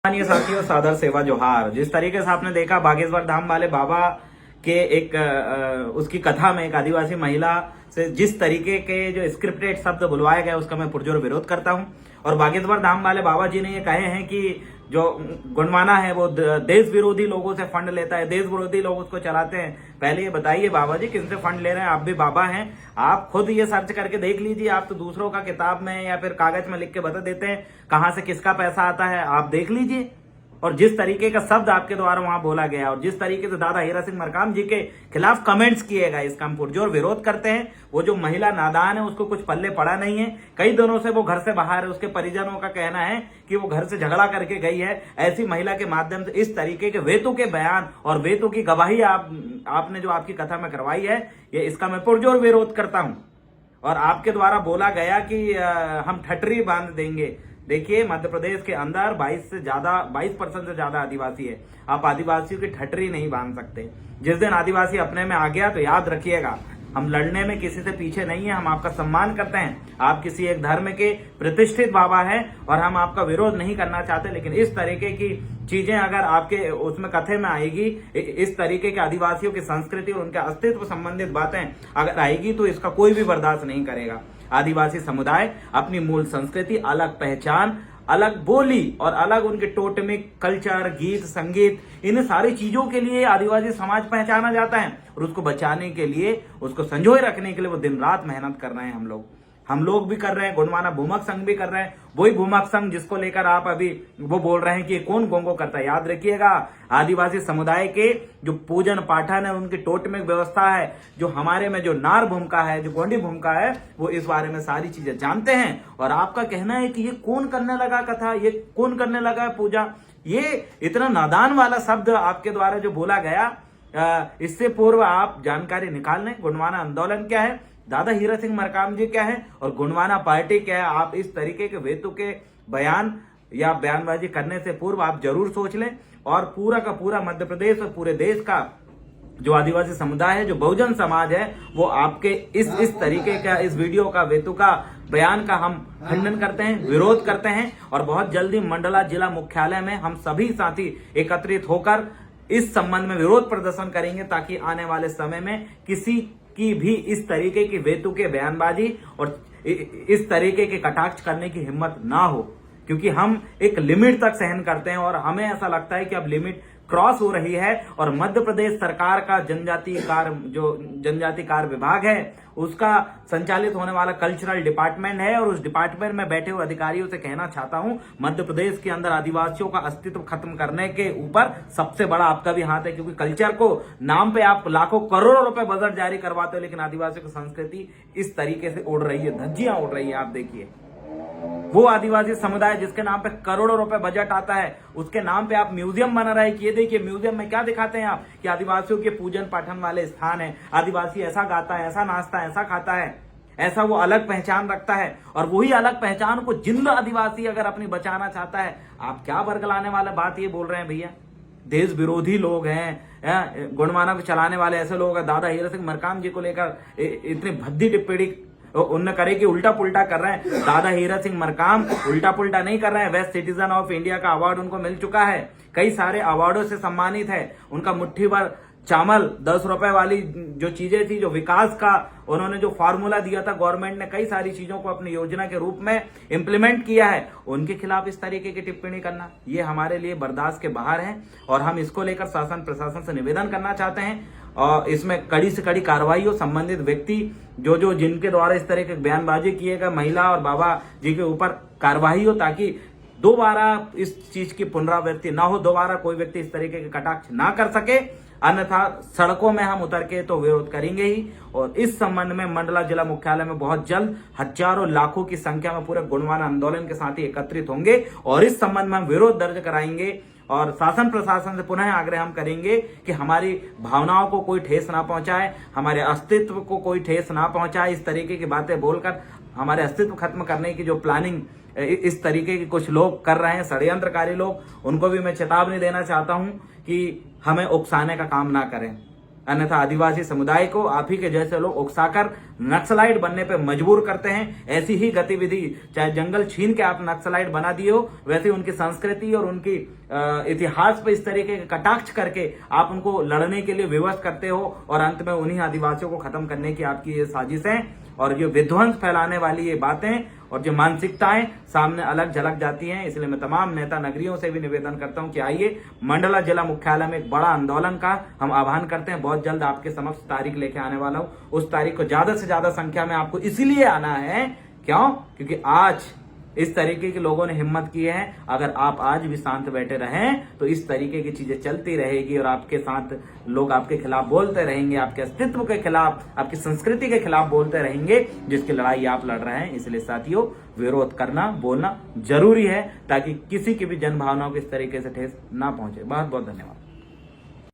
साथियों, सादर सेवा जोहार। जिस तरीके से आपने देखा बागेश्वर धाम वाले बाबा के एक उसकी कथा में एक आदिवासी महिला से जिस तरीके के जो स्क्रिप्टेड शब्द बुलवाए गए उसका मैं पुरजोर विरोध करता हूं। और बागेश्वर धाम वाले बाबा जी ने ये कहे हैं कि जो गुणवाना है वो देश विरोधी लोगों से फंड लेता है, देश विरोधी लोग उसको चलाते हैं। पहले ये बताइए बाबा जी किनसे फंड ले रहे हैं? आप भी बाबा हैं, आप खुद ये सर्च करके देख लीजिए। आप तो दूसरों का किताब में या फिर कागज में लिख के बता देते हैं कहां से किसका पैसा आता है, आप देख लीजिए। और जिस तरीके का शब्द आपके द्वारा वहां बोला गया और जिस तरीके से दादा हीरा सिंह मरकाम जी के खिलाफ कमेंट्स किए गए, इसका हम पुरजोर विरोध करते हैं। वो जो महिला नादान है उसको कुछ पल्ले पड़ा नहीं है, कई दिनों से वो घर से बाहर है। उसके परिजनों का कहना है कि वो घर से झगड़ा करके गई है। ऐसी महिला के माध्यम से इस तरीके के वेतों के बयान और वेतों की गवाही आपने जो आपकी कथा में करवाई है, ये इसका मैं पुरजोर विरोध करता हूं। और आपके द्वारा बोला गया कि हम ठटरी बांध देंगे। देखिए, मध्य प्रदेश के अंदर 22% से ज्यादा आदिवासी है। आप आदिवासियों की ठटरी नहीं बांध सकते। जिस दिन आदिवासी अपने में आ गया तो याद रखिएगा, हम लड़ने में किसी से पीछे नहीं है। हम आपका सम्मान करते हैं, आप किसी एक धर्म के प्रतिष्ठित बाबा हैं और हम आपका विरोध नहीं करना चाहते। लेकिन इस तरीके की चीजें अगर आपके उसमें कथे में आएगी, इस तरीके के आदिवासियों की संस्कृति और उनके अस्तित्व संबंधित बातें अगर आएगी तो इसका कोई भी बर्दाश्त नहीं करेगा। आदिवासी समुदाय अपनी मूल संस्कृति, अलग पहचान, अलग बोली और अलग उनके टोटमिक कल्चर, गीत, संगीत, इन सारी चीजों के लिए आदिवासी समाज पहचाना जाता है। और उसको बचाने के लिए, उसको संजोए रखने के लिए वो दिन रात मेहनत कर रहे हैं। हम लोग भी कर रहे हैं, गुणवाना भूमक संघ भी कर रहे हैं। वही भूमक संघ जिसको लेकर आप अभी वो बोल रहे हैं कि कौन गोंगो करता है। याद रखिएगा, आदिवासी समुदाय के जो पूजन पाठन है, उनकी टोटमिक व्यवस्था है, जो हमारे में जो नार भूमिका है, जो गोंडी भूमिका है, वो इस बारे में सारी चीजें जानते हैं। और आपका कहना है कि ये कौन करने लगा कथा, ये कौन करने लगा पूजा, ये इतना नादान वाला शब्द आपके द्वारा जो बोला गया, इससे पूर्व आप जानकारी निकाल लें। गुणवाना आंदोलन क्या है, दादा हीरा सिंह मरकाम जी क्या है और गुणवाना पार्टी क्या है। आप इस तरीके के वेतों के बयान या बयानबाजी करने से पूर्व आप जरूर सोच लें। और पूरा का पूरा मध्य प्रदेश और पूरे देश का जो आदिवासी समुदाय है, जो बहुजन समाज है, वो आपके इस तरीके का, इस वीडियो का, वेतु का बयान का हम खंडन करते हैं, विरोध करते हैं। और बहुत जल्दी मंडला जिला मुख्यालय में हम सभी साथी एकत्रित होकर इस संबंध में विरोध प्रदर्शन करेंगे, ताकि आने वाले समय में किसी की भी इस तरीके की वेतु के बयानबाजी और इस तरीके के कटाक्ष करने की हिम्मत ना हो। क्योंकि हम एक लिमिट तक सहन करते हैं और हमें ऐसा लगता है कि अब लिमिट क्रॉस हो रही है। और मध्य प्रदेश सरकार का जनजाति कार्य विभाग है, उसका संचालित होने वाला कल्चरल डिपार्टमेंट है। और उस डिपार्टमेंट में बैठे हुए अधिकारियों से कहना चाहता हूं, मध्य प्रदेश के अंदर आदिवासियों का अस्तित्व खत्म करने के ऊपर सबसे बड़ा आपका भी हाथ है। क्योंकि कल्चर को नाम पे आप लाखों करोड़ों रुपए बजट जारी करवाते हो, लेकिन आदिवासियों की संस्कृति इस तरीके से उड़ रही है, धज्जियां उड़ रही है। आप देखिए, वो आदिवासी समुदाय जिसके नाम पे करोड़ों रुपए बजट आता है, उसके नाम पे आप म्यूजियम बना रहे हैं। कि ये देखिए, म्यूजियम में क्या दिखाते हैं आप कि आदिवासियों के पूजन पाठन वाले स्थान है, आदिवासी ऐसा गाता है, ऐसा नाचता है, ऐसा खाता है, ऐसा वो अलग पहचान रखता है। और वही अलग पहचान को जिंदा आदिवासी अगर अपनी बचाना चाहता है, आप क्या बरगलाने वाला बात ये बोल रहे हैं भैया? देश विरोधी लोग हैं, गुणवाना को चलाने वाले ऐसे लोग हैं। दादा हीरा सिंह मरकाम जी को लेकर इतनी भद्दी टिप्पणी उन्होंने करे कि उल्टा पुल्टा कर रहे हैं। दादा हीरा सिंह मरकाम उल्टा पुल्टा नहीं कर रहे हैं। बेस्ट सिटीजन ऑफ इंडिया का अवार्ड उनको मिल चुका है, कई सारे अवार्डों से सम्मानित है। उनका मुट्ठी भर चावल 10 रुपए वाली जो चीजें थी, जो विकास का उन्होंने जो फार्मूला दिया था, गवर्नमेंट ने कई सारी चीजों को अपनी योजना के रूप में इंप्लीमेंट किया है। उनके खिलाफ इस तरीके की टिप्पणी करना, ये हमारे लिए बर्दाश्त के बाहर है। और हम इसको लेकर शासन प्रशासन से निवेदन करना चाहते हैं और इसमें कड़ी से कड़ी कार्रवाई हो। संबंधित व्यक्ति जो जिनके द्वारा इस तरह के बयानबाजी किए गए, महिला और बाबा जी के ऊपर कार्रवाई हो, ताकि दोबारा इस चीज की पुनरावृत्ति ना हो, दोबारा कोई व्यक्ति इस तरीके के कटाक्ष ना कर सके। अन्यथा सड़कों में हम उतर के तो विरोध करेंगे ही। और इस संबंध में मंडला जिला मुख्यालय में बहुत जल्द हजारों लाखों की संख्या में पूरे गुणवाना आंदोलन के साथ ही एकत्रित होंगे और इस संबंध में हम विरोध दर्ज कराएंगे। और शासन प्रशासन से पुनः आग्रह हम करेंगे कि हमारी भावनाओं को कोई ठेस ना पहुंचाए, हमारे अस्तित्व को कोई ठेस ना पहुंचाए। इस तरीके की बातें बोलकर हमारे अस्तित्व खत्म करने की जो प्लानिंग इस तरीके के कुछ लोग कर रहे हैं, षड्यंत्रकारी लोग, उनको भी मैं चेतावनी देना चाहता हूं कि हमें उकसाने का काम ना करें। अन्यथा आदिवासी समुदाय को आप ही के जैसे लोग उकसाकर नक्सलाइट बनने पे मजबूर करते हैं। ऐसी ही गतिविधि, चाहे जंगल छीन के आप नक्सलाइट बना दिए हो, वैसे उनकी संस्कृति और उनकी इतिहास पे इस तरीके के कटाक्ष करके आप उनको लड़ने के लिए विवश करते हो और अंत में उन्हीं आदिवासियों को खत्म करने की आपकी ये साजिश है और जो विध्वंस फैलाने वाली ये बातें और जो मानसिकताएं सामने अलग झलक जाती हैं। इसलिए मैं तमाम नेता नगरियों से भी निवेदन करता हूं कि आइए मंडला जिला मुख्यालय में एक बड़ा आंदोलन का हम आह्वान करते हैं। बहुत जल्द आपके समक्ष तारीख लेके आने वाला हूं। उस तारीख को ज्यादा से ज्यादा संख्या में आपको इसीलिए आना है, क्यों? क्योंकि आज इस तरीके के लोगों ने हिम्मत की है। अगर आप आज भी शांत बैठे रहें तो इस तरीके की चीजें चलती रहेगी और आपके साथ लोग आपके खिलाफ बोलते रहेंगे, आपके अस्तित्व के खिलाफ, आपकी संस्कृति के खिलाफ बोलते रहेंगे, जिसकी लड़ाई आप लड़ रहे हैं। इसलिए साथियों, विरोध करना, बोलना जरूरी है ताकि किसी की भी जन भावनाओं को इस तरीके से ठेस ना पहुंचे। बहुत बहुत धन्यवाद।